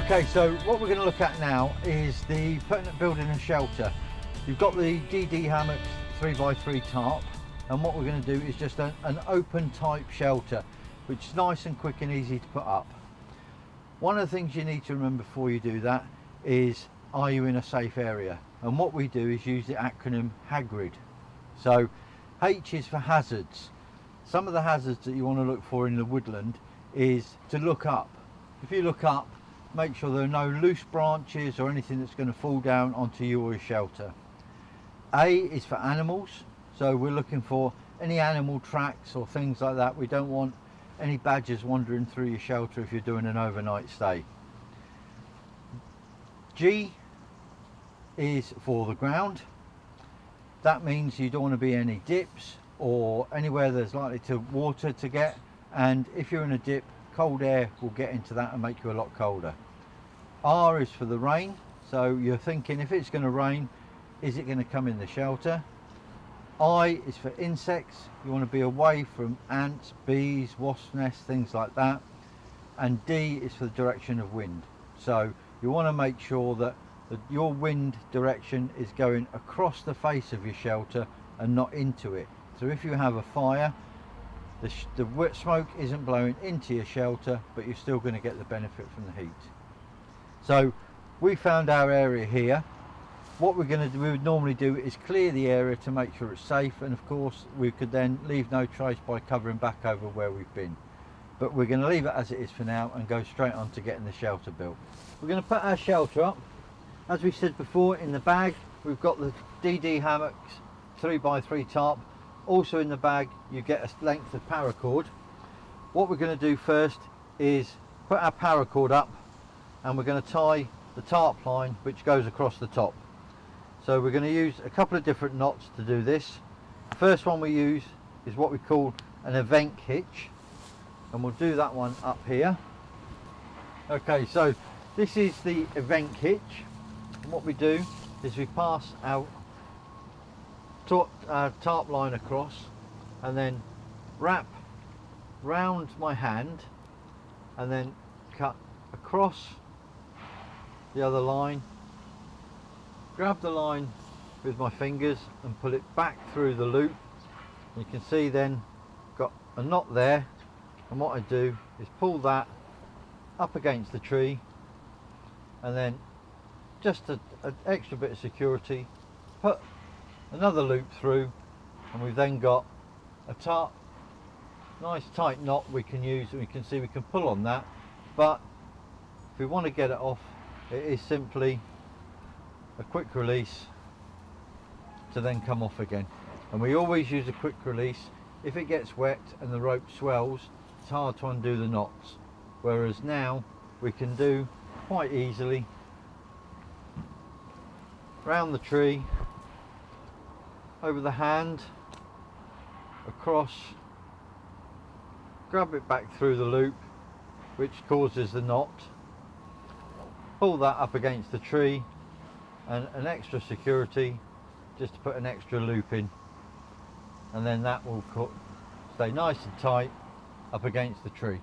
Okay, so what we're going to look at now is the building a shelter. You've got the DD Hammocks 3x3 tarp, and what we're going to do is just an open type shelter, which is nice and quick and easy to put up. One of the things you need to remember before you do that is, are you in a safe area? And what we do is use the acronym HAGRID. So H is for hazards. Some of the hazards that you want to look for in the woodland is to look up. If you look up, make sure there are no loose branches or anything that's going to fall down onto you or your shelter. A is for animals, so we're looking for any animal tracks or things like that. We don't want any badgers wandering through your shelter if you're doing an overnight stay. G is for the ground. That means you don't want to be any dips or anywhere there's likely to water to get, and if you're in a dip, cold air will get into that and make you a lot colder. R is for the rain, so you're thinking if it's going to rain, is it going to come in the shelter? I is for insects. You want to be away from ants, bees, wasp nests, things like that. And D is for the direction of wind. So you want to make sure that your wind direction is going across the face of your shelter and not into it. So if you have a fire, the wet smoke isn't blowing into your shelter, but you're still going to get the benefit from the heat. So we found our area here. What we would normally do is clear the area to make sure it's safe, and of course we could then leave no trace by covering back over where we've been. But we're going to leave it as it is for now and go straight on to getting the shelter built. We're going to put our shelter up. As we said before, in the bag we've got the DD Hammocks 3x3 tarp. Also in the bag you get a length of paracord. What we're going to do first is put our paracord up, and we're going to tie the tarp line which goes across the top. So we're going to use a couple of different knots to do this. The first one we use is what we call an event hitch, and we'll do that one up here. Okay, so this is the event hitch, and what we do is we pass our tarp line across and then wrap round my hand and then cut across the other line, grab the line with my fingers and pull it back through the loop. You can see then got a knot there, and what I do is pull that up against the tree, and then just an extra bit of security, put another loop through, and we've then got a nice tight knot we can use, and we can see we can pull on that. But if we want to get it off, it is simply a quick release to then come off again. And we always use a quick release. If it gets wet and the rope swells, it's hard to undo the knots, whereas now we can do quite easily round the tree, over the hand, across, grab it back through the loop which causes the knot, pull that up against the tree, and an extra security just to put an extra loop in, and then that will stay nice and tight up against the tree.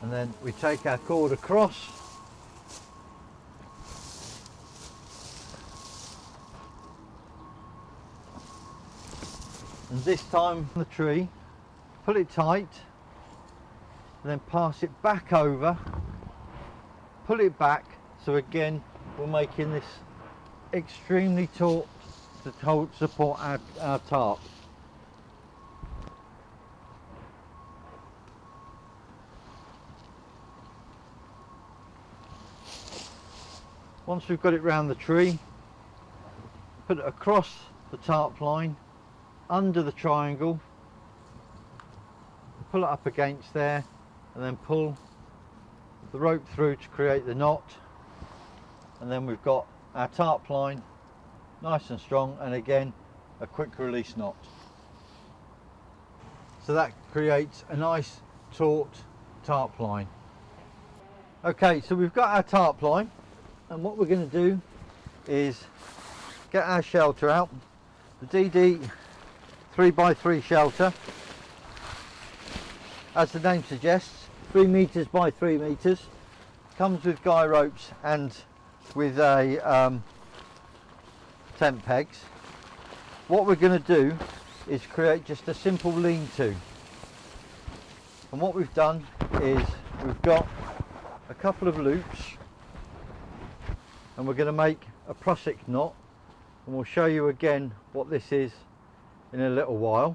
And then we take our cord across, and this time the tree, pull it tight, and then pass it back over, pull it back, so again we're making this extremely taut to support our tarp. Once we've got it round the tree, put it across the tarp line, under the triangle, pull it up against there, and then pull the rope through to create the knot, and then we've got our tarp line nice and strong, and again a quick release knot. So that creates a nice taut tarp line. Okay, so we've got our tarp line, and what we're going to do is get our shelter out. The DD 3x3 shelter, as the name suggests, 3 meters by 3 meters. comes with guy ropes and with a tent pegs. What we're going to do is create just a simple lean-to, and what we've done is we've got a couple of loops, and we're going to make a prusik knot, and we'll show you again what this is in a little while.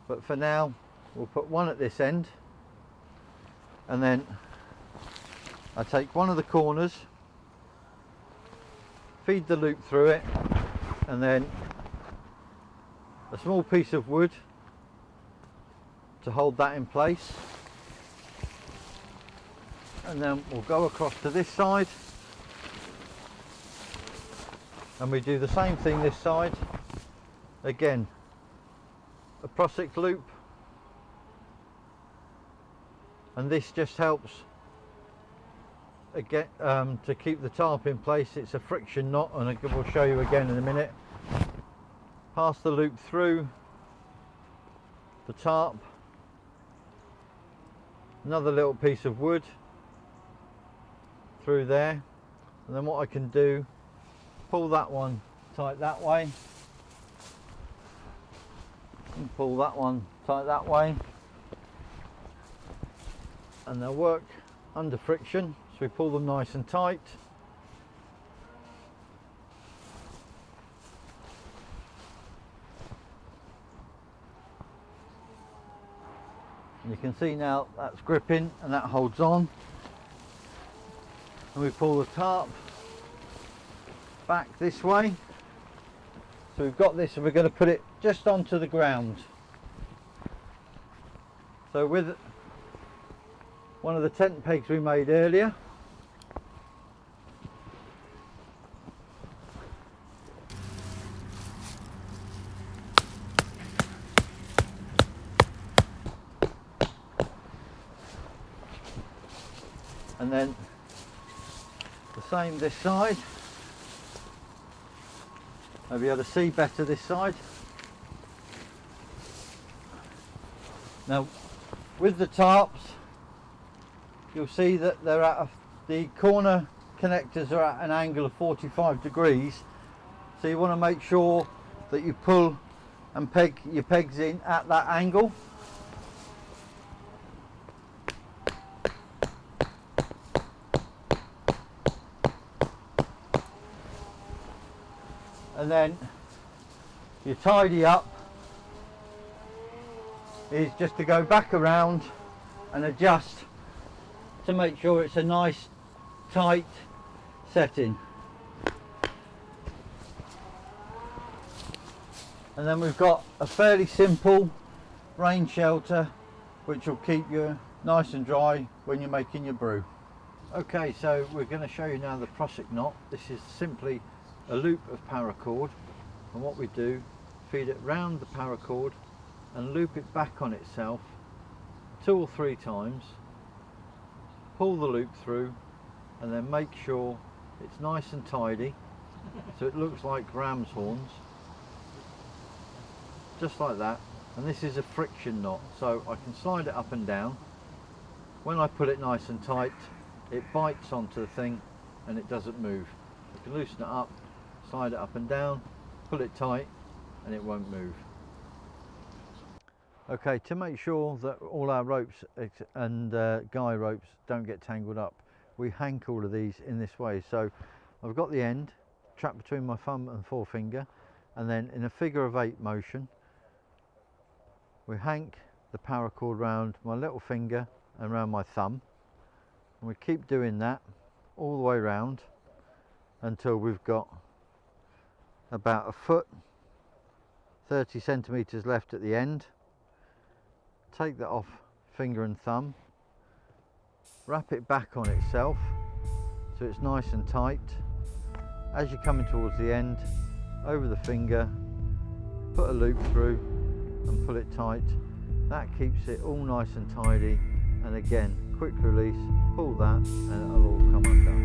But for now we'll put one at this end, and then I take one of the corners, feed the loop through it, and then a small piece of wood to hold that in place, and then we'll go across to this side and we do the same thing this side. Again, a prusik loop, and this just helps again to keep the tarp in place. It's a friction knot, and we'll show you again in a minute. Pass the loop through the tarp, another little piece of wood through there, and then what I can do, pull that one tight that way and pull that one tight that way, and they'll work under friction, so we pull them nice and tight. And you can see now that's gripping and that holds on, and we pull the tarp back this way. So we've got this, and we're going to put it just onto the ground. So with one of the tent pegs we made earlier, and then the same this side. I'll be able to see better this side. Now with the tarps, you'll see that they're at the corner connectors are at an angle of 45 degrees, so you want to make sure that you pull and peg your pegs in at that angle. And then you tidy up is just to go back around and adjust to make sure it's a nice tight setting. And then we've got a fairly simple rain shelter which will keep you nice and dry when you're making your brew. Okay, so we're going to show you now the prusik knot. This is simply a loop of paracord, and what we do, feed it round the paracord and loop it back on itself 2 or 3 times, pull the loop through, and then make sure it's nice and tidy so it looks like ram's horns, just like that. And this is a friction knot, so I can slide it up and down. When I pull it nice and tight, it bites onto the thing and it doesn't move. I can loosen it up, slide it up and down, pull it tight, and it won't move. Okay, to make sure that all our ropes and guy ropes don't get tangled up, we hank all of these in this way. So I've got the end trapped between my thumb and forefinger, and then in a figure of 8 motion we hank the paracord round my little finger and round my thumb, and we keep doing that all the way round until we've got about a foot, 30 centimeters left at the end. Take that off finger and thumb, wrap it back on itself so it's nice and tight. As you're coming towards the end, over the finger, put a loop through and pull it tight. That keeps it all nice and tidy, and again, quick release, pull that and it'll all come undone.